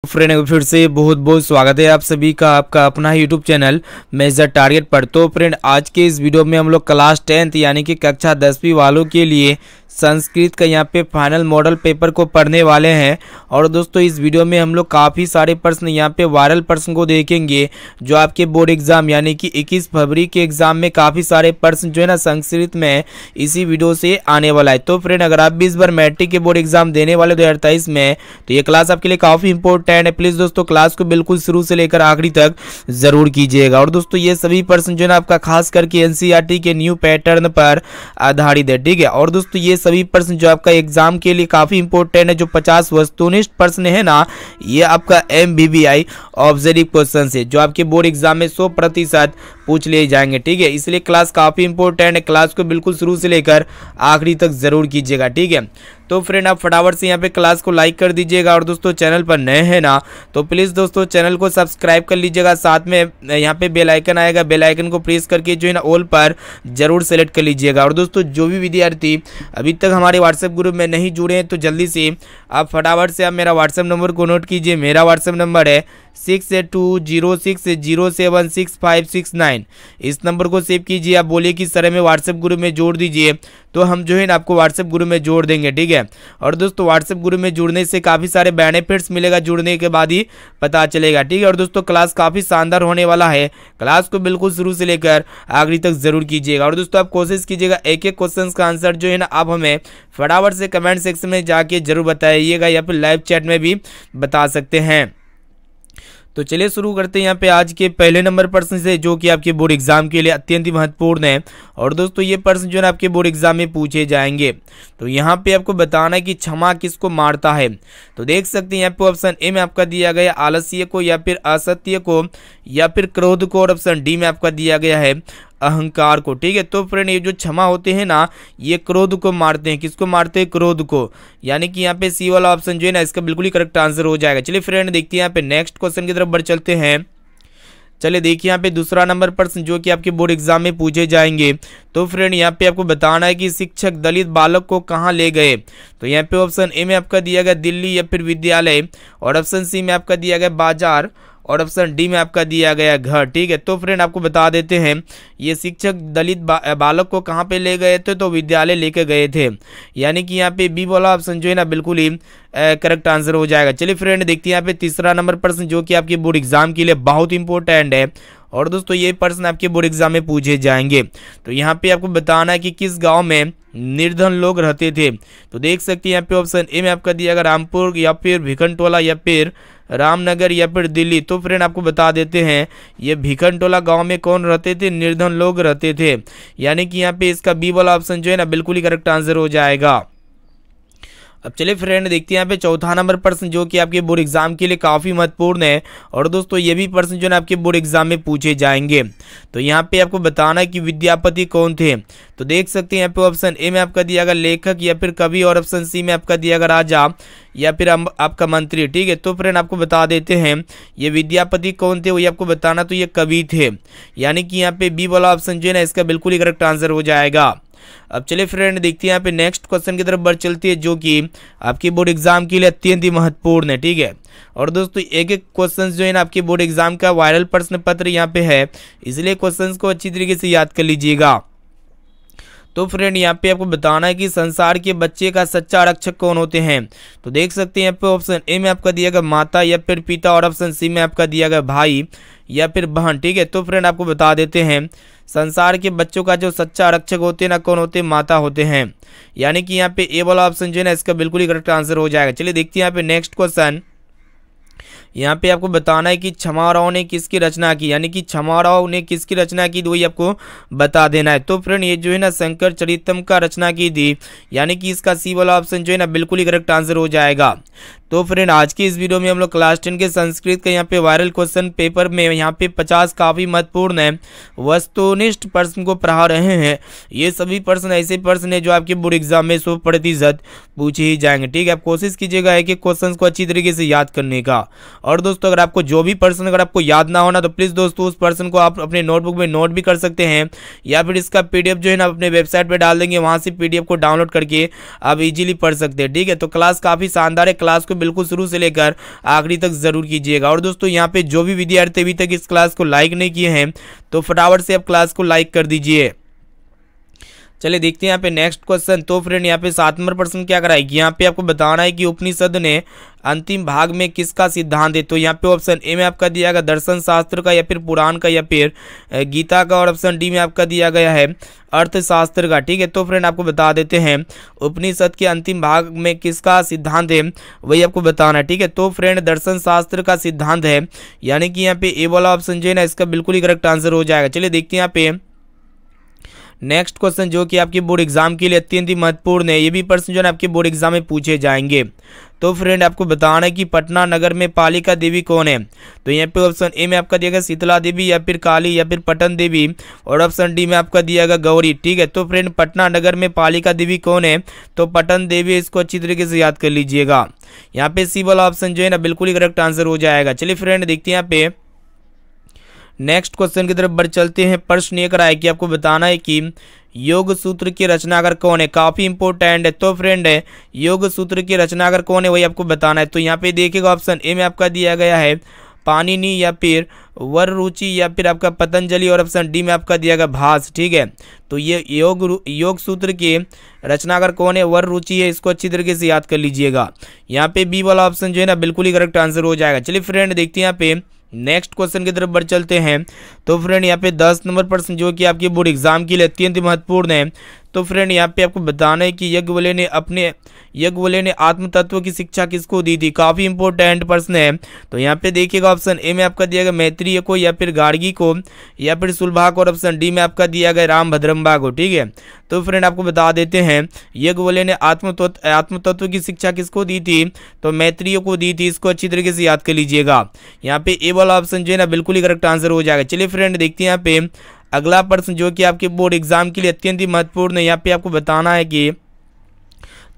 Friend फिर से बहुत बहुत स्वागत है आप सभी का आपका अपना यूट्यूब चैनल मेजर टारगेट पर। तो फ्रेंड आज के इस वीडियो में हम लोग क्लास 10th यानी कि कक्षा 10वीं वालों के लिए संस्कृत का यहाँ पे फाइनल मॉडल पेपर को पढ़ने वाले हैं। और दोस्तों इस वीडियो में हम लोग काफ़ी सारे प्रश्न यहाँ पे वायरल प्रश्न को देखेंगे जो आपके बोर्ड एग्जाम यानी कि 21 फरवरी के एग्जाम में काफ़ी सारे प्रश्न जो है ना संस्कृत में इसी वीडियो से आने वाला है। तो फ्रेंड अगर आप भी इस बार मैट्रिक के बोर्ड एग्जाम देने वाले 2023 में तो ये क्लास आपके लिए काफ़ी इंपॉर्टेंट है। प्लीज़ दोस्तों क्लास को बिल्कुल शुरू से लेकर आखिरी तक जरूर कीजिएगा। और दोस्तों ये सभी प्रश्न जो है ना आपका खास करके एनसीईआरटी के न्यू पैटर्न पर आधारित है, ठीक है। और दोस्तों ये सभी प्रश्न जो आपका एग्जाम के लिए काफी इंपॉर्टेंट है। जो 50 वस्तुनिष्ठ प्रश्न है ना ये आपका MBBI ऑब्जेक्टिव क्वेश्चन है जो आपके बोर्ड एग्जाम में 100% पूछ लिए जाएंगे, ठीक है। इसलिए क्लास काफी इंपॉर्टेंट है, क्लास को बिल्कुल शुरू से लेकर आखिरी तक जरूर कीजिएगा, ठीक है। तो फ्रेंड आप फटाफट से यहाँ पे क्लास को लाइक कर दीजिएगा। और दोस्तों चैनल पर नए हैं ना तो प्लीज़ दोस्तों चैनल को सब्सक्राइब कर लीजिएगा। साथ में यहाँ पे बेल आइकन आएगा, बेल आइकन को प्रेस करके जो है ना ऑल पर जरूर सेलेक्ट कर लीजिएगा। और दोस्तों जो भी विद्यार्थी अभी तक हमारे व्हाट्सएप ग्रुप में नहीं जुड़े हैं तो जल्दी से आप फटाफट से आप मेरा व्हाट्सएप नंबर को नोट कीजिए। मेरा व्हाट्सएप नंबर है 6820607659। इस नंबर को सेव कीजिए। आप बोलिए कि सर हमें व्हाट्सएप ग्रुप में जोड़ दीजिए तो हम जो है ना आपको व्हाट्सएप ग्रुप में जोड़ देंगे, ठीक है। और दोस्तों व्हाट्सएप ग्रुप में जुड़ने से काफ़ी सारे बेनिफिट्स मिलेगा, जुड़ने के बाद ही पता चलेगा, ठीक है। और दोस्तों क्लास काफ़ी शानदार होने वाला है, क्लास को बिल्कुल शुरू से लेकर आखिरी तक जरूर कीजिएगा। और दोस्तों आप कोशिश कीजिएगा एक एक क्वेश्चन का आंसर जो है ना आप हमें फटाफट से कमेंट सेक्शन में जाके जरूर बताइएगा या फिर लाइव चैट में भी बता सकते हैं। तो चलिए शुरू करते हैं यहाँ पे आज के पहले नंबर प्रश्न से जो कि आपके बोर्ड एग्जाम के लिए अत्यंत ही महत्वपूर्ण है। और दोस्तों ये प्रश्न जो है ना आपके बोर्ड एग्जाम में पूछे जाएंगे। तो यहाँ पे आपको बताना है कि क्षमा किसको मारता है। तो देख सकते हैं यहाँ पे ऑप्शन ए में आपका दिया गया आलस्य को या फिर असत्य को या फिर क्रोध को। और ऑप्शन डी में आपका दिया गया है अहंकार को, ठीक है। तो फ्रेंड ये जो क्षमा होते हैं ना ये क्रोध को मारते हैं। किसको मारते हैं? क्रोध को। यानी कि यहाँ पे सी वाला ऑप्शन जो है ना इसका बिल्कुल ही करेक्ट आंसर हो जाएगा। चलिए फ्रेंड देखते हैं यहाँ पे नेक्स्ट क्वेश्चन की तरफ बढ़ चलते हैं। चलिए देखिए यहाँ पे दूसरा नंबर प्रश्न जो कि आपके बोर्ड एग्जाम में पूछे जाएंगे। तो फ्रेंड यहाँ पे आपको बताना है कि शिक्षक दलित बालक को कहाँ ले गए। तो यहाँ पे ऑप्शन ए में आपका दिया गया दिल्ली या फिर विद्यालय। और ऑप्शन सी में आपका दिया गया बाजार। और ऑप्शन डी में आपका दिया गया घर, ठीक है। तो फ्रेंड आपको बता देते हैं ये शिक्षक दलित बालक को कहाँ पे ले गए थे तो विद्यालय लेके गए थे। यानी कि यहाँ पे बी वाला ऑप्शन जो है ना बिल्कुल ही करेक्ट आंसर हो जाएगा। चलिए फ्रेंड देखते हैं यहाँ पे तीसरा नंबर प्रश्न जो कि आपके बोर्ड एग्जाम के लिए बहुत इंपॉर्टेंट है। और दोस्तों ये प्रश्न आपके बोर्ड एग्जाम में पूछे जाएंगे। तो यहाँ पे आपको बताना है कि किस गाँव में निर्धन लोग रहते थे। तो देख सकते हैं यहाँ पे ऑप्शन ए में आपका दिया गया रामपुर या फिर भिखनटोला या फिर रामनगर या फिर दिल्ली। तो फ्रेंड आपको बता देते हैं ये भिखनटोला गांव में कौन रहते थे? निर्धन लोग रहते थे। यानी कि यहाँ पे इसका बी वाला ऑप्शन जो है ना बिल्कुल ही करेक्ट आंसर हो जाएगा। अब चलिए फ्रेंड देखते हैं यहाँ पे चौथा नंबर प्रश्न जो कि आपके बोर्ड एग्जाम के लिए काफ़ी महत्वपूर्ण है। और दोस्तों ये भी प्रश्न जो है आपके बोर्ड एग्जाम में पूछे जाएंगे। तो यहाँ पे आपको बताना है कि विद्यापति कौन थे। तो देख सकते हैं यहाँ पे ऑप्शन ए में आपका दिया गया लेखक या फिर कवि। और ऑप्शन सी में आपका दिया गया राजा या फिर आपका मंत्री, ठीक है। तो फ्रेंड आपको बता देते हैं ये विद्यापति कौन थे वही आपको बताना, तो ये कवि थे। यानी कि यहाँ पे बी वाला ऑप्शन जो है ना इसका बिल्कुल ही करेक्ट आंसर हो जाएगा। अब चलिए फ्रेंड देखते हैं यहाँ पे नेक्स्ट क्वेश्चन की तरफ बढ़ चलती है जो कि आपके बोर्ड एग्जाम के लिए अत्यंत ही महत्वपूर्ण है, ठीक है। और दोस्तों एक एक क्वेश्चन जो है ना आपके बोर्ड एग्जाम का वायरल प्रश्न पत्र यहाँ पे है, इसलिए क्वेश्चंस को अच्छी तरीके से याद कर लीजिएगा। तो फ्रेंड यहाँ पे आपको बताना है कि संसार के बच्चे का सच्चा रक्षक कौन होते हैं। तो देख सकते हैं यहाँ पे ऑप्शन ए में आपका दिया गया माता या फिर पिता। और ऑप्शन सी में आपका दिया गया भाई या फिर बहन, ठीक है। तो फ्रेंड आपको बता देते हैं संसार के बच्चों का जो सच्चा रक्षक होते हैं ना कौन होते हैं? माता होते हैं। यानी कि यहाँ पे ए वाला ऑप्शन जो है ना इसका बिल्कुल ही करेक्ट आंसर हो जाएगा। चलिए देखते हैं यहाँ पे नेक्स्ट क्वेश्चन। यहाँ पे आपको बताना है कि क्षमाराव ने किसकी रचना की। यानी कि क्षमाराव ने किसकी रचना की वही आपको बता देना है। तो फ्रेंड ये जो है ना शंकर चरितम का रचना की थी। यानी कि इसका सी वाला ऑप्शन जो है ना बिल्कुल ही करेक्ट आंसर हो जाएगा। तो फ्रेंड आज की इस वीडियो में हम लोग क्लास 10 के संस्कृत का यहाँ पे वायरल क्वेश्चन पेपर में यहाँ पे 50 काफ़ी महत्वपूर्ण है वस्तुनिष्ठ प्रश्न को पढ़ा रहे हैं। ये सभी प्रश्न ऐसे प्रश्न है जो आपके बोर्ड एग्जाम में 100% पूछे ही जाएंगे, ठीक है। आप कोशिश कीजिएगा एक एक क्वेश्चन को अच्छी तरीके से याद करने का। और दोस्तों अगर आपको जो भी पर्सन अगर आपको याद ना होना तो प्लीज़ दोस्तों उस पर्सन को आप अपने नोटबुक में नोट भी कर सकते हैं, या फिर इसका PDF जो है ना अपने वेबसाइट पर डाल देंगे, वहाँ से PDF को डाउनलोड करके आप इजीली पढ़ सकते हैं। ठीक है, तो क्लास काफ़ी शानदार है, क्लास को बिल्कुल शुरू से लेकर आखिरी तक जरूर कीजिएगा। और दोस्तों यहाँ पे जो भी विद्यार्थी अभी तक इस क्लास को लाइक नहीं किए हैं तो फटाफट से आप क्लास को लाइक कर दीजिए। चलिए देखते हैं यहाँ पे नेक्स्ट क्वेश्चन। तो फ्रेंड यहाँ पे 7 नंबर प्रश्न क्या कराएगी, यहाँ पे आपको बताना है कि उपनिषद ने अंतिम भाग में किसका सिद्धांत है। तो यहाँ पे ऑप्शन ए में आपका दिया गया दर्शन शास्त्र का, या फिर पुराण का, या फिर गीता का, और ऑप्शन डी में आपका दिया गया है अर्थशास्त्र का। ठीक है, तो फ्रेंड आपको बता देते हैं उपनिषद के अंतिम भाग में किसका सिद्धांत है वही आपको बताना है। ठीक है, तो फ्रेंड दर्शन शास्त्र का सिद्धांत है, यानी कि यहाँ पे ए वाला ऑप्शन जो है ना इसका बिल्कुल ही करेक्ट आंसर हो जाएगा। चलिए देखते हैं यहाँ पे नेक्स्ट क्वेश्चन जो कि आपके बोर्ड एग्जाम के लिए अत्यंत ही महत्वपूर्ण है, ये भी प्रश्न जो है आपके बोर्ड एग्जाम में पूछे जाएंगे। तो फ्रेंड आपको बताना है कि पटना नगर में पालिका देवी कौन है। तो यहाँ पे ऑप्शन ए में आपका दिया गया शीतला देवी, या फिर काली, या फिर पटन देवी, और ऑप्शन डी में आपका दिया गया गौरी। ठीक है, तो फ्रेंड पटना नगर में पालिका देवी कौन है, तो पटन देवी, इसको अच्छी तरीके से याद कर लीजिएगा। यहाँ पे सी वाला ऑप्शन जो है ना बिल्कुल ही करेक्ट आंसर हो जाएगा। चलिए फ्रेंड देखते हैं यहाँ पे नेक्स्ट क्वेश्चन की तरफ बढ़ चलते हैं। प्रश्न ये कराया कि आपको बताना है कि योग सूत्र के रचनाकार कौन है, काफी इंपॉर्टेंट है। तो फ्रेंड है योग सूत्र के रचनाकार कौन है वही आपको बताना है। तो यहाँ पे देखिएगा ऑप्शन ए में आपका दिया गया है पाणिनि, या फिर वररुचि, या फिर आपका पतंजलि, और ऑप्शन डी में आपका दिया गया भास। ठीक है, तो ये योग सूत्र के रचनाकार कौन है, वररुचि है, इसको अच्छी तरीके से याद कर लीजिएगा। यहाँ पे बी वाला ऑप्शन जो है ना बिल्कुल ही करेक्ट आंसर हो जाएगा। चलिए फ्रेंड देखते हैं यहाँ पे नेक्स्ट क्वेश्चन की तरफ बढ़ चलते हैं। तो फ्रेंड यहाँ पे 10 नंबर प्रश्न जो कि आपके बोर्ड एग्जाम के लिए अत्यंत महत्वपूर्ण है। तो फ्रेंड यहाँ पे आपको बताना है कि यज्ञवल्क्य ने आत्म तत्व की शिक्षा किसको दी थी, काफी इंपॉर्टेंट प्रश्न है। तो यहाँ पे देखिएगा ऑप्शन ए में आपका दिया गया मैत्रेय को, या फिर गार्गी को, या फिर सुलभा को, और ऑप्शन डी में आपका दिया गया रामभद्रम्बा को। ठीक है, तो फ्रेंड आपको बता देते हैं यज्ञवल्क्य ने आत्म तत्व की शिक्षा किसको दी थी, तो मैत्रेय को दी थी, इसको अच्छी तरीके से याद कर लीजिएगा। यहाँ पे ए वाला ऑप्शन जो है ना बिल्कुल ही करेक्ट आंसर हो जाएगा। चलिए फ्रेंड देखते हैं यहाँ पे अगला प्रश्न जो कि आपके बोर्ड एग्जाम के लिए अत्यंत ही महत्वपूर्ण है। यहाँ पे आपको बताना है कि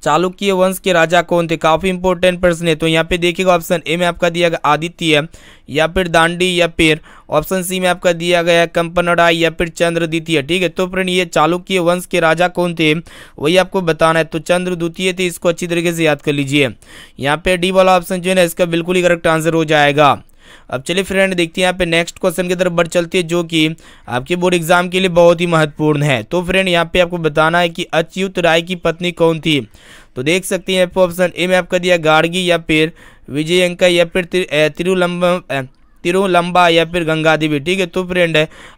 चालुक्य वंश के राजा कौन थे, काफी इंपॉर्टेंट प्रश्न है। तो यहाँ पे देखिएगा ऑप्शन ए में आपका दिया गया आदित्य, या फिर दांडी, या फिर ऑप्शन सी में आपका दिया गया कंपनराय, या फिर चंद्र द्वितीय। ठीक है, तो फ्रेंड ये चालुक्य वंश के राजा कौन थे वही आपको बताना है। तो चंद्र द्वितीय थे, इसको अच्छी तरीके से याद कर लीजिए। यहाँ पे डी वाला ऑप्शन जो है ना इसका बिल्कुल ही करेक्ट आंसर हो जाएगा। अब चलिए फ्रेंड देखते हैं यहाँ पे नेक्स्ट क्वेश्चन की तरफ बढ़ चलती है जो कि आपके बोर्ड एग्जाम के लिए बहुत ही महत्वपूर्ण है। तो फ्रेंड यहाँ पे आपको बताना है कि अच्युत राय की पत्नी कौन थी। तो देख सकते हैं ऑप्शन ए में आपका दिया गार्गी, या फिर विजयंका, या फिर तिरुलंबा, या फिर गंगा देवी। ठीक है, तो फ्रेंड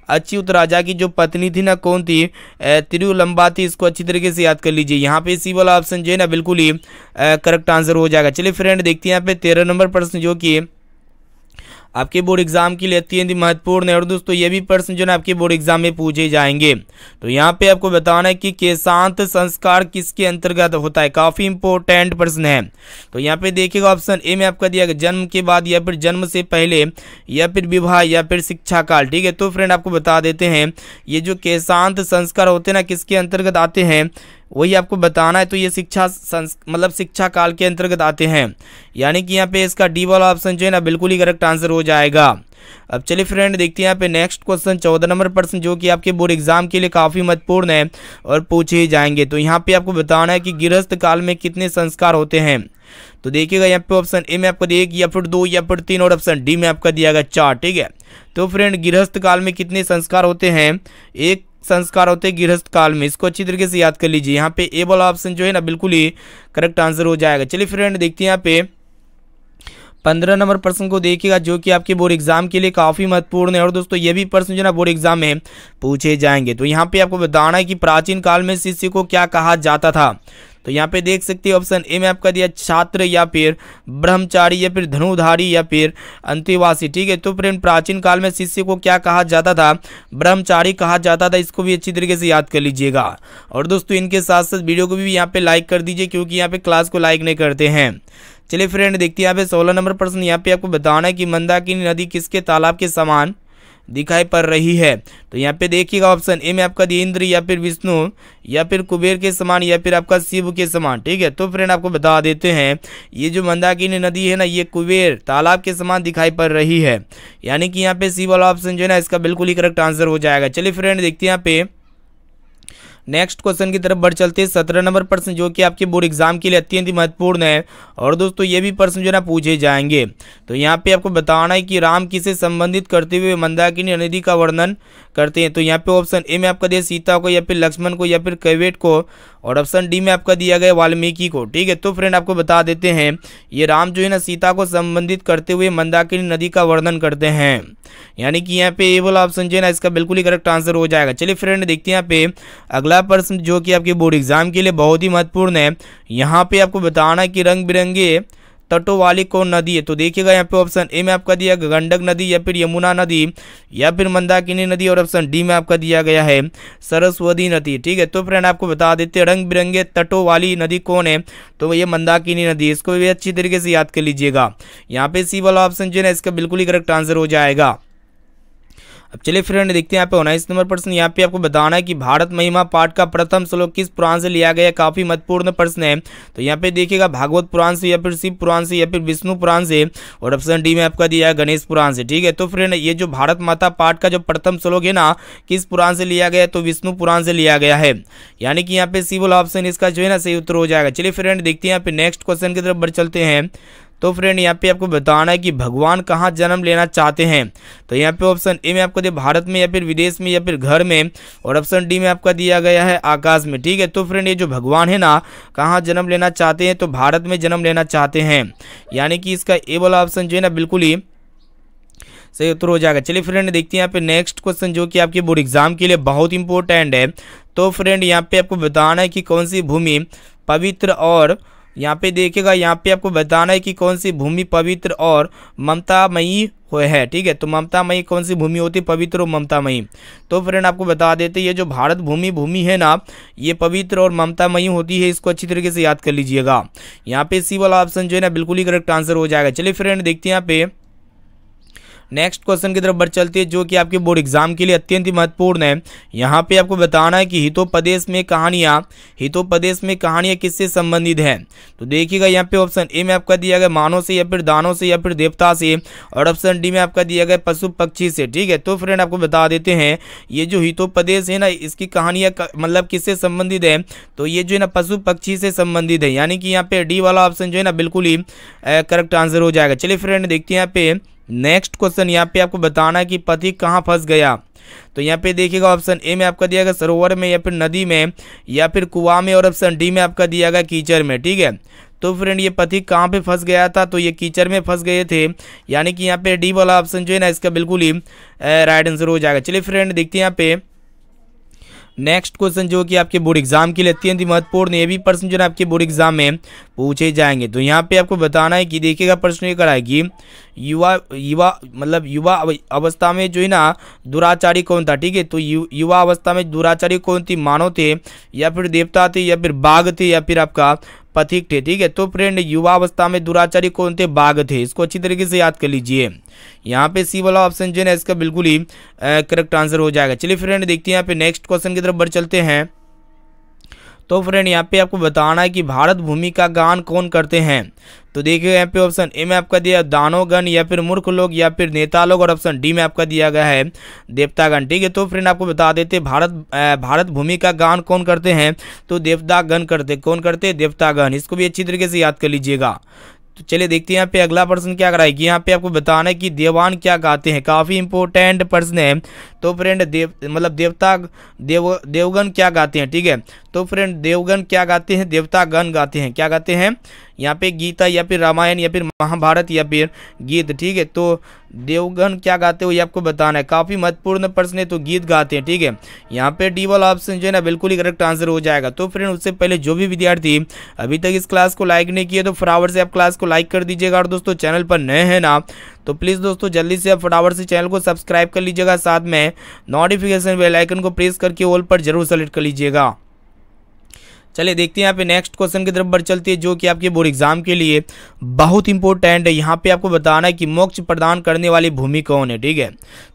अच्युत राजा की जो पत्नी थी ना कौन थी, तिरुलंबा थी, इसको अच्छी तरीके से याद कर लीजिए। यहाँ पे सी वाला ऑप्शन जो है ना बिल्कुल ही करेक्ट आंसर हो जाएगा। चलिए फ्रेंड देखते हैं यहाँ पे 13 नंबर प्रश्न जो कि आपके बोर्ड एग्जाम के लिए अत्यंत महत्वपूर्ण है। और दोस्तों ये भी प्रश्न जो है आपके बोर्ड एग्जाम में पूछे जाएंगे। तो यहाँ पे आपको बताना है कि केशांत संस्कार किसके अंतर्गत होता है, काफी इंपॉर्टेंट प्रश्न है। तो यहाँ पे देखिएगा ऑप्शन ए में आपका दिया गया जन्म के बाद, या फिर जन्म से पहले, या फिर विवाह, या फिर शिक्षा काल। ठीक है, तो फ्रेंड आपको बता देते हैं ये जो केशांत संस्कार होते हैं ना किसके अंतर्गत आते हैं वही आपको बताना है। तो ये शिक्षा काल के अंतर्गत आते हैं, यानी कि यहाँ पे इसका डी वाला ऑप्शन जो है ना बिल्कुल ही करेक्ट आंसर हो जाएगा। अब चलिए फ्रेंड देखते हैं यहाँ पे नेक्स्ट क्वेश्चन 14 नंबर प्रश्न जो कि आपके बोर्ड एग्जाम के लिए काफी महत्वपूर्ण है और पूछे जाएंगे। तो यहाँ पे आपको बताना है कि गृहस्थ काल में कितने संस्कार होते हैं। तो देखिएगा यहाँ पे ऑप्शन ए में आपको 1, या फिर 2, या फिर 3, और ऑप्शन डी में आपका दिया गया 4। ठीक है, तो फ्रेंड गृहस्थ काल में कितने संस्कार होते हैं, एक संस्कार होते हैं गृहस्थ काल में, इसको अच्छी तरीके से याद कर लीजिए। यहाँ पे ए वाला ऑप्शन जो है ना बिल्कुल ही करेक्ट आंसर हो जाएगा। चलिए फ्रेंड देखते हैं यहाँ पे 15 नंबर प्रश्न को देखिएगा जो कि आपके बोर्ड एग्जाम के लिए काफी महत्वपूर्ण है। और दोस्तों ये भी प्रश्न जो ना बोर्ड एग्जाम में पूछे जाएंगे। तो यहाँ पे आपको बताना है कि प्राचीन काल में शिष्य को क्या कहा जाता था। तो यहाँ पे देख सकते हैं ऑप्शन ए में आपका दिया छात्र, या फिर ब्रह्मचारी, या फिर धनुधारी, या फिर अंतेवासी। ठीक है, तो फ्रेंड प्राचीन काल में शिष्य को क्या कहा जाता था, ब्रह्मचारी कहा जाता था, इसको भी अच्छी तरीके से याद कर लीजिएगा। और दोस्तों इनके साथ साथ वीडियो को भी यहाँ पे लाइक कर दीजिए क्योंकि यहाँ पे क्लास को लाइक नहीं करते हैं। चलिए फ्रेंड देखते हैं यहाँ पे 16 नंबर प्रश्न। यहाँ पे आपको बताना है कि मंदाकिनी नदी किसके तालाब के समान दिखाई पड़ रही है। तो यहाँ पे देखिएगा ऑप्शन ए में आपका दिया इंद्र या फिर विष्णु या फिर कुबेर के समान या फिर आपका शिव के समान, ठीक है। तो फ्रेंड आपको बता देते हैं ये जो मंदाकिनी नदी है ना ये कुबेर तालाब के समान दिखाई पड़ रही है, यानी कि यहाँ पे सी वाला ऑप्शन जो है ना इसका बिल्कुल ही करेक्ट आंसर हो जाएगा। चलिए फ्रेंड देखते हैं यहाँ पे नेक्स्ट क्वेश्चन की तरफ बढ़ चलते हैं। 17 नंबर प्रश्न जो कि आपके बोर्ड एग्जाम के लिए अत्यंत महत्वपूर्ण है और दोस्तों ये भी प्रश्न जो है ना पूछे जाएंगे। तो यहाँ पे आपको बताना है कि राम किसे संबंधित करते हुए मंदाकिनी नदी का वर्णन करते हैं। तो यहाँ पे ऑप्शन ए में आपका दिया सीता को या फिर लक्ष्मण को या फिर कैवेट को और ऑप्शन डी में आपका दिया गया वाल्मीकि को, ठीक है। तो फ्रेंड आपको बता देते हैं ये राम जो है ना सीता को संबंधित करते हुए मंदाकिनी नदी का वर्णन करते हैं, यानी कि यहाँ पे ए वाला ऑप्शन जो है ना इसका बिल्कुल ही करेक्ट आंसर हो जाएगा। चलिए फ्रेंड देखते हैं यहाँ पे अगला प्रश्न जो कि आपके बोर्ड एग्जाम के लिए बहुत ही महत्वपूर्ण है। यहाँ पे आपको बताना है कि रंग बिरंगे तटों वाली कौन नदी है। तो देखिएगा यहाँ पे ऑप्शन ए में आपका दिया गंडक नदी या फिर यमुना नदी या फिर मंदाकिनी नदी और ऑप्शन डी में आपका दिया गया है सरस्वती नदी, ठीक है। तो फ्रेंड आपको बता देते हैं रंग बिरंगे तटों वाली नदी कौन है, तो ये मंदाकिनी नदी, इसको भी अच्छी तरीके से याद कर लीजिएगा। यहाँ पे सी वाला ऑप्शन जो है ना इसका बिल्कुल ही करेक्ट आंसर हो जाएगा। अब चलिए फ्रेंड देखते हैं यहाँ पे 19 नंबर प्रश्न। यहाँ पे आपको बताना है कि भारत महिमा पाठ का प्रथम श्लोक किस पुराण से लिया गया, काफी महत्वपूर्ण प्रश्न है। तो यहाँ पे देखिएगा भागवत पुराण से या फिर शिव पुराण से या फिर विष्णु पुराण से और ऑप्शन डी में आपका दिया है गणेश पुराण से, ठीक है। तो फ्रेंड ये जो भारत माता पाठ का जो प्रथम श्लोक है ना किस पुराण से लिया गया, तो विष्णु पुराण से लिया गया है, यानी कि यहाँ पे सी वाला ऑप्शन इसका जो है ना सही उत्तर हो जाएगा। चलिए फ्रेंड देखते हैं यहाँ पे नेक्स्ट क्वेश्चन की तरफ बढ़ चलते हैं। तो फ्रेंड यहाँ पे आपको बताना है कि भगवान कहाँ जन्म लेना चाहते हैं। तो यहाँ पे ऑप्शन ए में आपको दिया भारत में या फिर विदेश में या फिर घर में और ऑप्शन डी में आपका दिया गया है आकाश में, ठीक है। तो फ्रेंड ये जो भगवान है ना कहाँ जन्म लेना चाहते हैं, तो भारत में जन्म लेना चाहते हैं, यानी कि इसका ए वाला ऑप्शन जो है ना बिल्कुल ही सही उत्तर हो जाएगा। चलिए फ्रेंड देखते हैं यहाँ पे नेक्स्ट क्वेश्चन जो कि आपके बोर्ड एग्जाम के लिए बहुत इंपॉर्टेंट है। तो फ्रेंड यहाँ पे आपको बताना है कि कौन सी भूमि पवित्र और यहाँ पे देखिएगा यहाँ पे आपको बताना है कि कौन सी भूमि पवित्र और ममतामयी है, ठीक है। तो ममतामयी कौन सी भूमि होती है, पवित्र और ममतामयी। तो फ्रेंड आपको बता देते ये जो भारत भूमि है ना ये पवित्र और ममतामयी होती है, इसको अच्छी तरीके से याद कर लीजिएगा। यहाँ पे सी वाला ऑप्शन जो है ना बिल्कुल ही करेक्ट आंसर हो जाएगा। चलिए फ्रेंड देखते हैं यहाँ पे नेक्स्ट क्वेश्चन की तरफ बढ़ चलती है जो कि आपके बोर्ड एग्जाम के लिए अत्यंत ही महत्वपूर्ण है। यहाँ पे आपको बताना है कि हितोपदेश में कहानियाँ किससे संबंधित है। तो देखिएगा यहाँ पे ऑप्शन ए में आपका दिया गया मानव से या फिर दानों से या फिर देवता से और ऑप्शन डी में आपका दिया गया पशु पक्षी से, ठीक है। तो फ्रेंड आपको बता देते हैं ये जो हितोपदेश है ना इसकी कहानियाँ मतलब किससे संबंधित है, तो ये जो है ना पशु पक्षी से संबंधित है, यानी कि यहाँ पे डी वाला ऑप्शन जो है ना बिल्कुल ही करेक्ट आंसर हो जाएगा। चलिए फ्रेंड देखते हैं यहाँ पे नेक्स्ट क्वेश्चन। यहाँ पे आपको बताना है कि पथिक कहाँ फंस गया। तो यहाँ पे देखिएगा ऑप्शन ए में आपका दिया गया सरोवर में या फिर नदी में या फिर कुआं में और ऑप्शन डी में आपका दिया गया कीचड़ में, ठीक है। तो फ्रेंड ये पथिक कहाँ पे फंस गया था, तो ये कीचड़ में फंस गए थे, यानी कि यहाँ पे डी वाला ऑप्शन जो है ना इसका बिल्कुल ही राइट आंसर हो जाएगा। चलिए फ्रेंड देखते हैं यहाँ पे नेक्स्ट क्वेश्चन जो कि आपके बोर्ड एग्जाम के लिए अत्यंत ही महत्वपूर्ण है, ये भी प्रश्न जो है आपके बोर्ड एग्जाम में पूछे जाएंगे। तो यहाँ पे आपको बताना है कि देखिएगा प्रश्न ये कराए कि युवा अवस्था में जो है ना दुराचारी कौन था, ठीक है। तो युवा अवस्था में दुराचारी कौन थी, मानव थे या फिर देवता थे या फिर बाघ थे या फिर आपका पथिक थे, ठीक है। तो फ्रेंड युवा अवस्था में दुराचारी कौन थे, बाघ थे, इसको अच्छी तरीके से याद कर लीजिए। यहाँ पे सी वाला ऑप्शन जो है ना इसका बिल्कुल ही करेक्ट आंसर हो जाएगा। चलिए फ्रेंड देखते हैं यहाँ पे नेक्स्ट क्वेश्चन की तरफ बढ़ चलते हैं। तो फ्रेंड यहाँ पे आपको बताना है कि भारत भूमि का गान कौन करते हैं। तो देखिए यहाँ पे ऑप्शन ए में आपका दिया दानवगण या फिर मूर्ख लोग या फिर नेता लोग और ऑप्शन डी में आपका दिया गया है देवतागण, ठीक है। तो फ्रेंड आपको बता देते भारत भूमि का गान कौन करते हैं, तो देवतागण करते, कौन करते, देवतागण, इसको भी अच्छी तरीके से याद कर लीजिएगा। तो चलिए देखते हैं यहाँ पे अगला प्रश्न क्या कराएगी। यहाँ पे आपको बताना है कि देवान क्या गाते हैं, काफी इंपॉर्टेंट प्रश्न है। तो फ्रेंड देवगण क्या गाते हैं, ठीक है। तो फ्रेंड देवगण क्या गाते हैं, देवतागण गाते हैं, क्या गाते हैं, यहाँ पे गीता या फिर रामायण या फिर महाभारत या फिर गीत, ठीक है। तो देवगण क्या गाते हो ये आपको बताना है, काफी महत्वपूर्ण प्रश्न है, तो गीत गाते हैं, ठीक है। यहाँ पे डी वाला ऑप्शन जो है ना बिल्कुल ही करेक्ट आंसर हो जाएगा। तो फ्रेंड उससे पहले जो भी विद्यार्थी अभी तक इस क्लास को लाइक नहीं किए तो फटाफट से आप क्लास को लाइक कर दीजिएगा और दोस्तों चैनल पर नए हैं ना तो प्लीज़ दोस्तों जल्दी से आप फटाफट से चैनल को सब्सक्राइब कर लीजिएगा, साथ में नोटिफिकेशन बेल आइकन को प्रेस करके ऑल पर जरूर सेलेक्ट कर लीजिएगा। चलिए देखते हैं यहाँ पे नेक्स्ट क्वेश्चन की तरफ बढ़ चलती है, जो कि आपके बोर्ड एग्जाम के लिए बहुत इंपॉर्टेंट है। यहाँ पे आपको बताना है कि मोक्ष प्रदान करने वाली भूमि कौन है। ठीक है,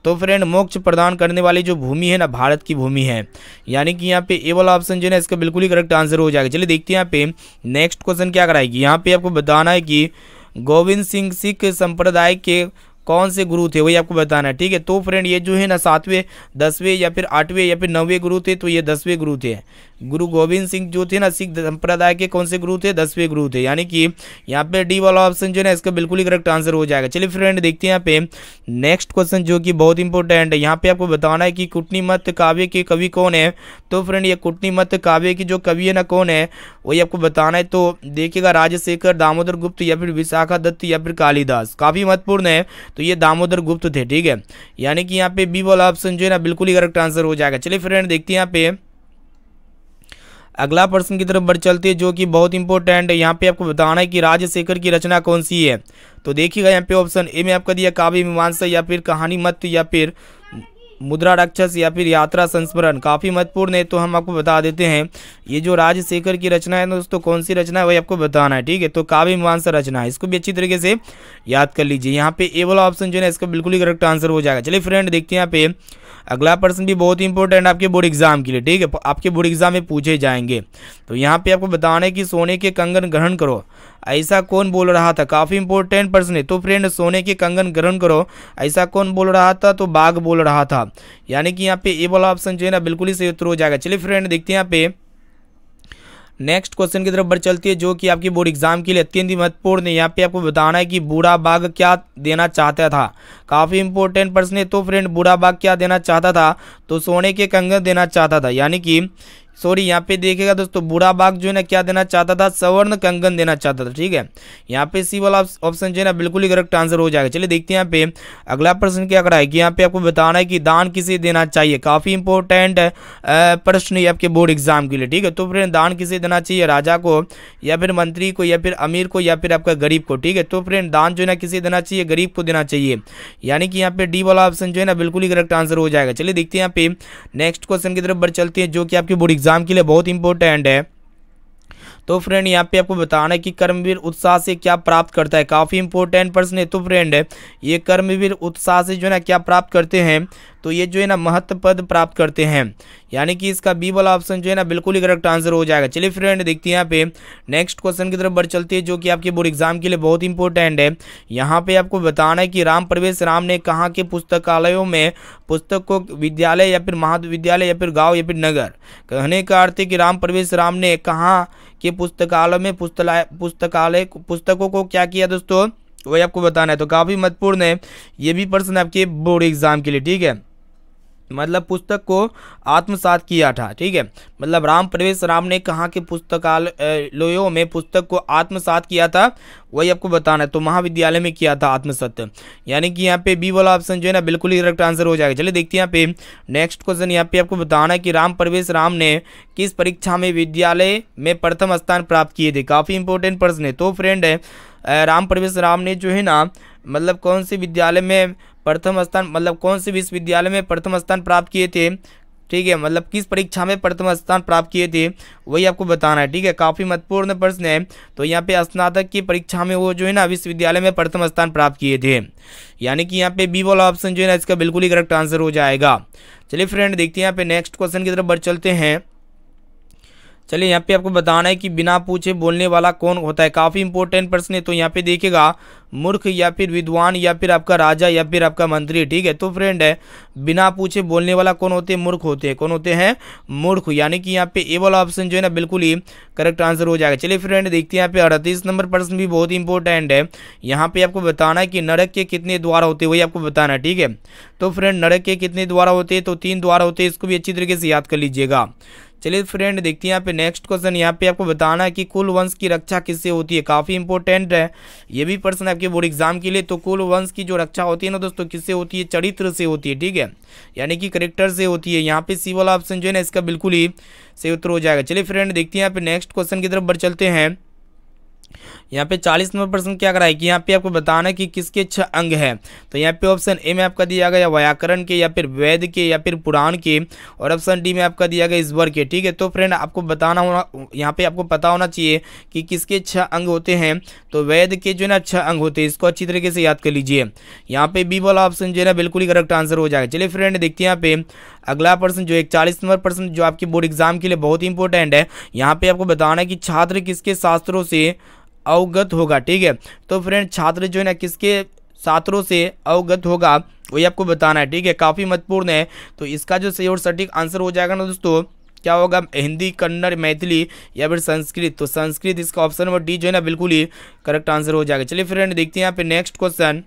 तो फ्रेंड मोक्ष प्रदान करने वाली जो भूमि है ना, भारत की भूमि है। यानी कि यहाँ पे ए वाला ऑप्शन जो है ना, इसका बिल्कुल ही करेक्ट आंसर हो जाएगा। चलिए देखते हैं यहाँ पे नेक्स्ट क्वेश्चन क्या कराएगी। यहाँ पे आपको बताना है कि गोविंद सिंह सिख संप्रदाय के कौन से गुरु थे, वही आपको बताना है। ठीक है, तो फ्रेंड ये जो है ना 7वें 10वें या फिर 8वें या फिर 9वें गुरु थे, तो ये 10वें गुरु थे। गुरु गोविंद सिंह जो थे ना सिख संप्रदाय के कौन से गुरु थे, 10वें गुरु थे। यानी कि यहाँ पे डी वाला ऑप्शन जो है ना, इसका बिल्कुल ही करेक्ट आंसर हो जाएगा। चलिए फ्रेंड देखते हैं यहाँ पे नेक्स्ट क्वेश्चन, जो कि बहुत इंपॉर्टेंट है। यहाँ पे आपको बताना है कि कुटनीमत काव्य के कवि कौन है। तो फ्रेंड ये कुटनीमत काव्य की जो कवि है ना, कौन है, वही आपको बताना है। तो देखिएगा राजशेखर, दामोदर गुप्त या फिर विशाखा दत्त या फिर कालिदास। काफी महत्वपूर्ण है, तो ये दामोदर गुप्त थे। ठीक है, यानी कि यहाँ पे बी वाला ऑप्शन जो है ना, बिल्कुल ही करेक्ट आंसर हो जाएगा। चलिए फ्रेंड देखते हैं यहाँ पे अगला प्रश्न की तरफ बढ़ चलती है, जो कि बहुत इंपॉर्टेंट है। यहाँ पे आपको बताना है कि राजशेखर की रचना कौन सी है। तो देखिएगा यहाँ पे ऑप्शन ए में आपका दिया काव्य मीमांसा या फिर कहानी मत या फिर मुद्रा राक्षस या फिर यात्रा संस्मरण। काफ़ी महत्वपूर्ण है, तो हम आपको बता देते हैं ये जो राजशेखर की रचना है दोस्तों, कौन सी रचना है वही आपको बताना है। ठीक है, तो काव्य मीमांसा रचना है, इसको भी अच्छी तरीके से याद कर लीजिए। यहाँ पे ए वाला ऑप्शन जो है इसका बिल्कुल ही करेक्ट आंसर हो जाएगा। चलिए फ्रेंड देखते हैं यहाँ पे अगला प्रश्न भी बहुत इंपॉर्टेंट आपके बोर्ड एग्जाम के लिए। ठीक है, आपके बोर्ड एग्जाम में पूछे जाएंगे। तो यहाँ पे आपको बताना है कि सोने के कंगन ग्रहण करो, ऐसा कौन बोल रहा था। काफ़ी इंपॉर्टेंट प्रश्न है। तो फ्रेंड सोने के कंगन ग्रहण करो, ऐसा कौन बोल रहा था, तो बाघ बोल रहा था। यानी कि यहाँ पे ए वाला ऑप्शन जो है ना, बिल्कुल ही सही उत्तर हो जाएगा। चलिए फ्रेंड देखते हैं यहाँ पे नेक्स्ट क्वेश्चन की तरफ बढ़ चलती है, जो कि आपकी बोर्ड एग्जाम के लिए अत्यंत महत्वपूर्ण है। यहाँ पे आपको बताना है कि बूढ़ा बाघ क्या देना चाहता था। काफ़ी इंपॉर्टेंट प्रश्न है। तो फ्रेंड बूढ़ा बाघ क्या देना चाहता था, तो सोने के कंगन देना चाहता था। यानी कि सॉरी, यहाँ पे देखिएगा दोस्तों, बूढ़ा बाघ जो है ना क्या देना चाहता था, स्वर्ण कंगन देना चाहता था। ठीक है, यहाँ पे सी वाला ऑप्शन जो है ना, बिल्कुल ही करेक्ट आंसर हो जाएगा। चलिए देखते हैं यहाँ पे अगला प्रश्न क्या कराए कि यहाँ पे आपको बताना है कि दान किसे देना चाहिए। काफ़ी इंपॉर्टेंट प्रश्न है आपके बोर्ड एग्जाम के लिए। ठीक है, तो फ्रेंड दान किसे देना चाहिए, राजा को या फिर मंत्री को या फिर अमीर को या फिर आपका गरीब को। ठीक है, तो फ्रेंड दान जो है ना किसे देना चाहिए, गरीब को देना चाहिए। यानी कि यहाँ पे डी वाला ऑप्शन जो है ना, बिल्कुल ही करेक्ट आंसर हो जाएगा। चलिए देखते हैं यहाँ पे नेक्स्ट क्वेश्चन की तरफ बढ़ चलते हैं, जो कि आपके बोर्ड एग्जाम के लिए बहुत इंपॉर्टेंट है। तो फ्रेंड यहाँ पे आपको बताना है कि कर्मवीर उत्साह से क्या प्राप्त करता है। काफ़ी इंपॉर्टेंट प्रश्न है। तो फ्रेंड ये कर्मवीर उत्साह से जो है ना क्या प्राप्त करते हैं, तो ये जो है ना महत्व पद प्राप्त करते हैं। यानी कि इसका बी वाला ऑप्शन जो है ना, बिल्कुल ही करेक्ट आंसर हो जाएगा। चलिए फ्रेंड देखते हैं यहाँ पे नेक्स्ट क्वेश्चन की तरफ बढ़ चलती है, जो कि आपके बोर्ड एग्जाम के लिए बहुत इंपॉर्टेंट है। यहाँ पे आपको बताना है कि राम प्रवेश राम ने कहाँ के पुस्तकालयों में पुस्तक को विद्यालय या फिर महाविद्यालय या फिर गाँव या फिर नगर। कहने का अर्थ है कि राम प्रवेश राम ने कहाँ के पुस्तकालय में पुस्तकों को क्या किया दोस्तों, वही आपको बताना है। तो काफ़ी महत्वपूर्ण है, ये भी प्रश्न आपके बोर्ड एग्जाम के लिए। ठीक है, मतलब पुस्तक को आत्मसात किया था। ठीक है, मतलब राम प्रवेश राम ने कहाँ के पुस्तकालयों में पुस्तक को आत्मसात किया था, वही आपको बताना है। तो महाविद्यालय में किया था आत्मसात। यानी कि यहाँ पे बी वाला ऑप्शन जो है ना, बिल्कुल ही करेक्ट आंसर हो जाएगा। चलिए देखते हैं यहाँ पे नेक्स्ट क्वेश्चन। यहाँ पे आपको बताना है कि राम प्रवेश राम ने किस परीक्षा में विद्यालय में प्रथम स्थान प्राप्त किए थे। काफ़ी इंपॉर्टेंट प्रश्न है। तो फ्रेंड राम प्रवेश राम ने जो है ना, मतलब कौन से विद्यालय में प्रथम स्थान, मतलब कौन से विश्वविद्यालय में प्रथम स्थान प्राप्त किए थे। ठीक है, मतलब किस परीक्षा में प्रथम स्थान प्राप्त किए थे, वही आपको बताना है। ठीक है, काफ़ी महत्वपूर्ण प्रश्न है। तो यहाँ पे स्नातक की परीक्षा में वो जो है ना विश्वविद्यालय में प्रथम स्थान प्राप्त किए थे। यानी कि यहाँ पे बी वाला ऑप्शन जो है ना, इसका बिल्कुल ही करेक्ट आंसर हो जाएगा। चलिए फ्रेंड देखते हैं यहाँ पे नेक्स्ट क्वेश्चन की तरफ बढ़ चलते हैं। चलिए यहाँ पे आपको बताना है कि बिना पूछे बोलने वाला कौन होता है। काफ़ी इंपॉर्टेंट प्रश्न है। तो यहाँ पे देखिएगा मूर्ख या फिर विद्वान या फिर आपका राजा या फिर आपका मंत्री। ठीक है, तो फ्रेंड बिना पूछे बोलने वाला कौन होते हैं, मूर्ख होते हैं। कौन होते हैं, मूर्ख। यानी कि यहाँ पे ए वाला ऑप्शन जो है ना, बिल्कुल ही करेक्ट आंसर हो जाएगा। चलिए फ्रेंड देखते हैं यहाँ पे 38 नंबर प्रश्न भी बहुत इंपॉर्टेंट है। यहाँ पे आपको बताना है कि नरक के कितने द्वार होते हैं, वही आपको बताना है। ठीक है, तो फ्रेंड नरक के कितने द्वार होते हैं, तो 3 द्वार होते हैं। इसको भी अच्छी तरीके से याद कर लीजिएगा। चलिए फ्रेंड देखते हैं यहाँ पे नेक्स्ट क्वेश्चन। यहाँ पे आपको बताना है कि कुल वंश की रक्षा किससे होती है। काफ़ी इंपॉर्टेंट है, ये भी प्रश्न आपके बोर्ड एग्जाम के लिए। तो कुल वंश की जो रक्षा होती है ना दोस्तों, किससे होती है, चरित्र से होती है। ठीक है, यानी कि करेक्टर से होती है। यहाँ पे सी वाला ऑप्शन जो है ना, इसका बिल्कुल ही सही उत्तर हो जाएगा। चलिए फ्रेंड देखते हैं यहाँ पे नेक्स्ट क्वेश्चन की तरफ बढ़ चलते हैं। यहाँ पे 40 नंबर प्रश्न क्या कराए कि यहाँ पे आपको बताना है कि किसके 6 अंग हैं। तो यहाँ पे ऑप्शन ए में आपका दिया गया व्याकरण के, या फिर वेद के, या फिर पुराण के, और ऑप्शन डी में आपका दिया गया ईश्वर के। ठीक है, तो फ्रेंड आपको बताना होना, यहाँ पे आपको पता होना चाहिए कि किसके 6 अंग होते हैं। तो वेद के जो है ना 6 अंग होते हैं, इसको अच्छी तरीके से याद कर लीजिए। यहाँ पे बी वाला ऑप्शन जो है ना बिल्कुल ही करेक्ट आंसर हो जाएगा। चलिए फ्रेंड देखते हैं यहाँ पे अगला प्रश्न जो 41 नंबर प्रश्न जो आपके बोर्ड एग्जाम के लिए बहुत ही इंपॉर्टेंट है। यहाँ पे आपको बताना है कि छात्र किसके शास्त्रों से अवगत होगा। ठीक है, तो फ्रेंड छात्र जो है ना किसके शास्त्रों से अवगत होगा वही आपको बताना है। ठीक है, काफ़ी महत्वपूर्ण है। तो इसका जो सही और सटीक आंसर हो जाएगा ना दोस्तों, क्या होगा, हिंदी, कन्नड़, मैथिली या फिर संस्कृत। तो संस्कृत, इसका ऑप्शन नंबर डी जो है ना बिल्कुल ही करेक्ट आंसर हो जाएगा। चलिए फ्रेंड देखते हैं यहाँ पे नेक्स्ट क्वेश्चन।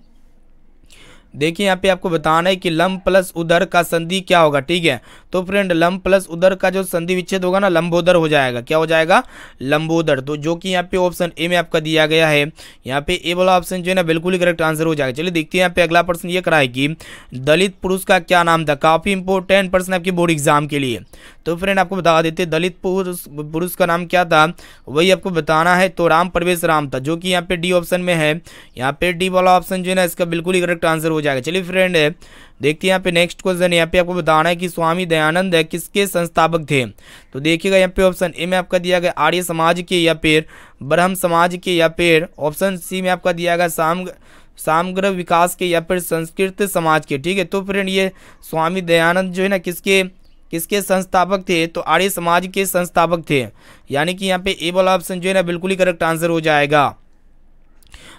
देखिए यहाँ पे आपको बताना है कि लंब प्लस उदर का संधि क्या होगा। ठीक है, तो फ्रेंड लंब प्लस उदर का जो संधि विच्छेद होगा ना लंबोदर हो जाएगा। क्या हो जाएगा, लंबोदर। तो जो कि यहाँ पे ऑप्शन ए में आपका दिया गया है, यहाँ पे ए वाला ऑप्शन जो है ना बिल्कुल ही करेक्ट आंसर हो जाएगा। चलिए देखते हैं यहाँ पे अगला प्रश्न ये करा है कि दलित पुरुष का क्या नाम था। काफी इंपॉर्टेंट प्रश्न आपके बोर्ड एग्जाम के लिए। तो फ्रेंड आपको बता देते दलित पुरुष का नाम क्या था, वही आपको बताना है। तो राम प्रवेश राम था, जो कि यहाँ पे डी ऑप्शन में है। यहाँ पे डी वाला ऑप्शन जो है ना इसका बिल्कुल ही करेक्ट आंसर हो जाएगा। चलिए फ्रेंड देखते हैं यहाँ पे नेक्स्ट क्वेश्चन। यहाँ पे आपको बताना है कि स्वामी दयानंद किसके संस्थापक थे। तो देखिएगा यहाँ पे ऑप्शन ए में आपका दिया गया आर्य समाज के, या फिर ब्रह्म समाज के, या फिर ऑप्शन सी में आपका दिया गया समग्र विकास के, या फिर संस्कृत समाज के। ठीक है, तो फ्रेंड ये स्वामी दयानंद जो है ना किसके संस्थापक थे, तो आर्य समाज के संस्थापक थे। यानी कि यहाँ पे ए वाला ऑप्शन जो है ना बिल्कुल ही करेक्ट आंसर हो जाएगा।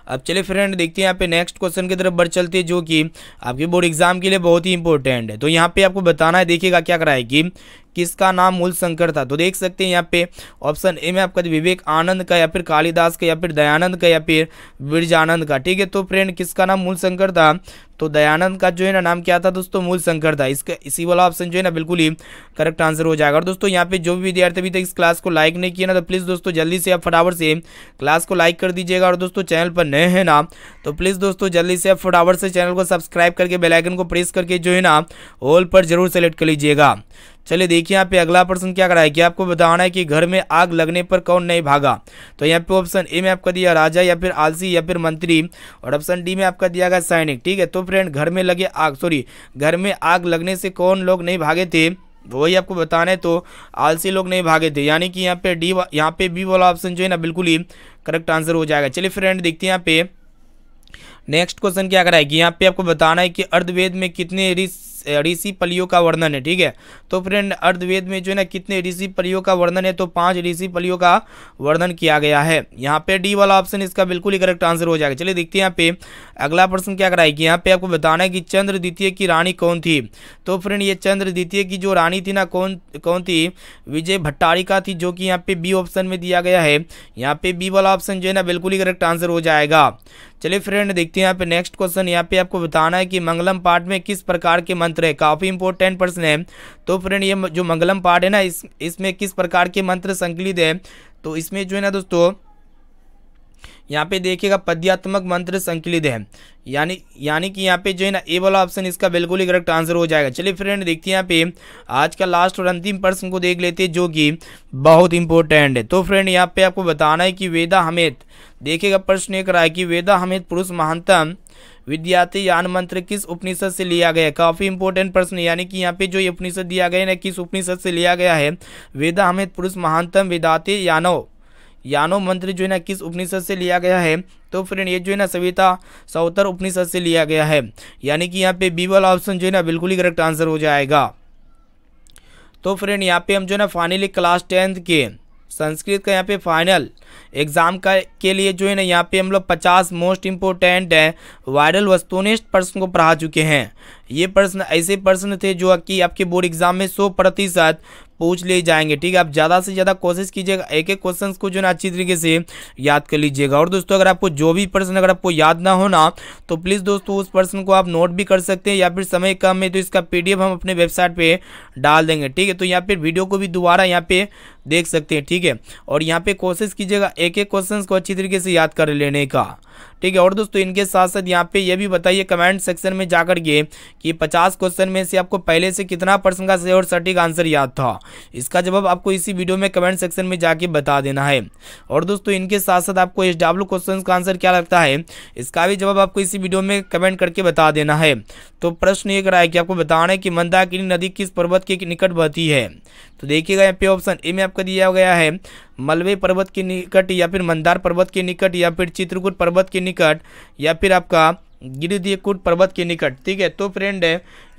अब चलिए फ्रेंड देखते हैं यहाँ पे नेक्स्ट क्वेश्चन की तरफ बढ़ चलते हैं, जो कि आपके बोर्ड एग्जाम के लिए बहुत ही इंपॉर्टेंट है। तो यहाँ पे आपको बताना है, देखिएगा क्या कराएगी, किसका नाम मूल शंकर था। तो देख सकते हैं यहाँ पे ऑप्शन ए में आपका विवेक आनंद का, या फिर कालिदास का, या फिर दयानंद का, या फिर बिरजानंद का। ठीक है, तो फ्रेंड किसका नाम मूल शंकर था, तो दयानंद का जो है ना नाम क्या था दोस्तों, मूल शंकर था। इसका इसी वाला ऑप्शन जो है ना बिल्कुल ही करेक्ट आंसर हो जाएगा। और दोस्तों यहाँ पे जो भी विद्यार्थी अभी तक इस क्लास को लाइक नहीं किया ना, तो प्लीज़ दोस्तों जल्दी से आप फटाफट से क्लास को लाइक कर दीजिएगा। और दोस्तों चैनल पर नए हैं ना, तो प्लीज़ दोस्तों जल्दी से आप फटाफट से चैनल को सब्सक्राइब करके बेल आइकन को प्रेस करके जो है ना ऑल पर जरूर सेलेक्ट कर लीजिएगा। चलिए देखिए यहाँ पे अगला प्रश्न क्या कराया कि आपको बताना है कि घर में आग लगने पर कौन नहीं भागा। तो यहाँ पे ऑप्शन ए में आपका दिया राजा, या फिर आलसी, या फिर मंत्री, और ऑप्शन डी में आपका दिया गया सैनिक। ठीक है, तो फ्रेंड घर में आग लगने से कौन लोग नहीं भागे थे, वही आपको बताना है। तो आलसी लोग नहीं भागे थे, यानी कि यहाँ पे बी वाला ऑप्शन जो है ना बिल्कुल ही करेक्ट आंसर हो जाएगा। चलिए फ्रेंड देखते हैं यहाँ पे नेक्स्ट क्वेश्चन क्या कराएगी। यहाँ पे आपको बताना है कि अर्धवेद में कितने ऋषि पलियों का वर्णन है। ठीक है, तो फ्रेंड अर्धवेद में जो है ना कितने ऋषि पलियों का वर्णन है, तो 5 ऋषि पलियों का वर्णन किया गया है। यहाँ पे डी वाला ऑप्शन इसका बिल्कुल ही करेक्ट आंसर हो जाएगा। चलिए देखते हैं यहाँ पे अगला प्रश्न क्या कराएगी। यहाँ पे आपको बताना है कि चंद्र द्वितीय की रानी कौन थी। तो फ्रेंड ये चंद्र द्वितीय की जो रानी थी ना कौन थी, विजय भट्टारिका थी, जो कि यहाँ पे बी ऑप्शन में दिया गया है। यहाँ पे बी वाला ऑप्शन जो है ना बिल्कुल ही करेक्ट आंसर हो जाएगा। चलिए फ्रेंड देखते हैं यहाँ पे नेक्स्ट क्वेश्चन। यहाँ पे आपको बताना है कि मंगलम पाठ में किस प्रकार के मंत्र है। काफी इंपॉर्टेंट प्रश्न है। तो फ्रेंड ये जो मंगलम पाठ है ना इसमें किस प्रकार के मंत्र संकलित है, तो इसमें जो है ना दोस्तों यहाँ पे देखिएगा पद्यात्मक मंत्र संकलित है। यानी कि यहाँ पे जो है ना ए वाला ऑप्शन इसका बिल्कुल ही करेक्ट आंसर हो जाएगा। चलिए फ्रेंड देखते हैं यहाँ पे आज का लास्ट और अंतिम प्रश्न को देख लेते हैं, जो कि बहुत इंपॉर्टेंट है। तो फ्रेंड यहाँ पे आपको बताना है कि वेदा हमेत, देखिएगा प्रश्न एक रहा है कि वेदा हमेत पुरुष महानतम विद्यार्थी यान मंत्र किस उपनिषद से लिया गया है। काफी इंपॉर्टेंट प्रश्न, यानी कि यहाँ पे जो ये उपनिषद दिया गया है ना किस उपनिषद से लिया गया है। वेदा हमेत पुरुष महानतम विद्यार्थी यानो मंत्र जो है ना किस उपनिषद से लिया गया है। तो फ्रेंड ये जो है ना सविता सौतर उपनिषद से लिया गया है। यानी कि यहाँ पे बी वाला ऑप्शन जो है ना बिल्कुल ही करेक्ट आंसर हो जाएगा। तो फ्रेंड यहाँ पे हम जो है ना फाइनली क्लास 10th के संस्कृत का यहाँ पे फाइनल एग्जाम के लिए जो है ना यहाँ पे हम लोग 50 मोस्ट इंपोर्टेंट है वायरल वस्तुनिष्ठ प्रश्न को पढ़ा चुके हैं। ये प्रश्न ऐसे प्रश्न थे जो कि आपके बोर्ड एग्जाम में 100% पूछ ले जाएंगे। ठीक है, आप ज़्यादा से ज़्यादा कोशिश कीजिएगा एक एक क्वेश्चन को जो ना अच्छी तरीके से याद कर लीजिएगा। और दोस्तों अगर आपको जो भी प्रश्न अगर आपको याद ना हो ना, तो प्लीज़ दोस्तों उस प्रश्न को आप नोट भी कर सकते हैं, या फिर समय कम है तो इसका PDF हम अपने वेबसाइट पे डाल देंगे। ठीक है, तो यहाँ पे वीडियो को भी दोबारा यहाँ पे देख सकते हैं। ठीक है, और यहाँ पे कोशिश कीजिएगा एक एक क्वेश्चन को अच्छी तरीके से याद कर लेने का। ठीक है। और दोस्तों इनके साथ साथ यहाँ पे ये भी बताइए कमेंट सेक्शन में जाकर के कि 50 क्वेश्चन में से आपको पहले से कितना % का सही और सटीक आंसर याद था। इसका जवाब आपको इसी वीडियो में कमेंट सेक्शन में जाके बता देना है। और दोस्तों इनके साथ साथ आपको SW क्वेश्चन का आंसर क्या लगता है, इसका भी जवाब आपको इसी वीडियो में कमेंट करके बता देना है। तो प्रश्न ये करा है कि आपको बताना है कि मंदाकिनी नदी किस पर्वत के निकट बहती है। तो देखिएगा यहाँ पे ऑप्शन ए में आपका दिया गया है मलबे पर्वत के निकट, या फिर मंदार पर्वत के निकट, या फिर चित्रकूट पर्वत के निकट, या फिर आपका गिरिधीकूट पर्वत के निकट। ठीक है। तो फ्रेंड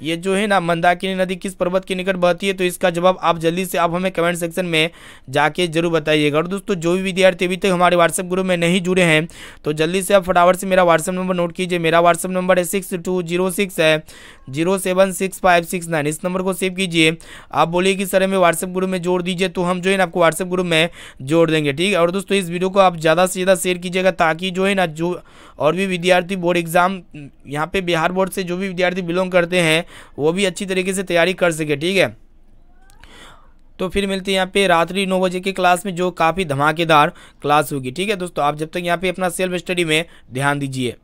ये जो है ना मंदाकिनी नदी किस पर्वत के निकट बहती है, तो इसका जवाब आप जल्दी से आप हमें कमेंट सेक्शन में जाके जरूर बताइएगा। और दोस्तों जो भी विद्यार्थी अभी तक हमारे व्हाट्सएप ग्रुप में नहीं जुड़े हैं तो जल्दी से आप फटाफट से मेरा व्हाट्सएप नंबर नोट कीजिए। मेरा व्हाट्सएप नंबर है 6206076569। इस नंबर को सेव कीजिए। आप बोलिए कि सर हमें व्हाट्सएप ग्रुप में जोड़ दीजिए, तो हम जो है ना आपको व्हाट्सएप ग्रुप में जोड़ देंगे। ठीक है। और दोस्तों इस वीडियो को आप ज़्यादा से ज़्यादा शेयर कीजिएगा, ताकि जो है ना जो और भी विद्यार्थी बोर्ड एग्जाम यहाँ पे बिहार बोर्ड से जो भी विद्यार्थी बिलोंग करते हैं वो भी अच्छी तरीके से तैयारी कर सके। ठीक है। तो फिर मिलते हैं यहाँ पे रात्रि 9 बजे की क्लास में, जो काफ़ी धमाकेदार क्लास होगी। ठीक है दोस्तों, आप जब तक यहाँ पे अपना सेल्फ स्टडी में ध्यान दीजिए।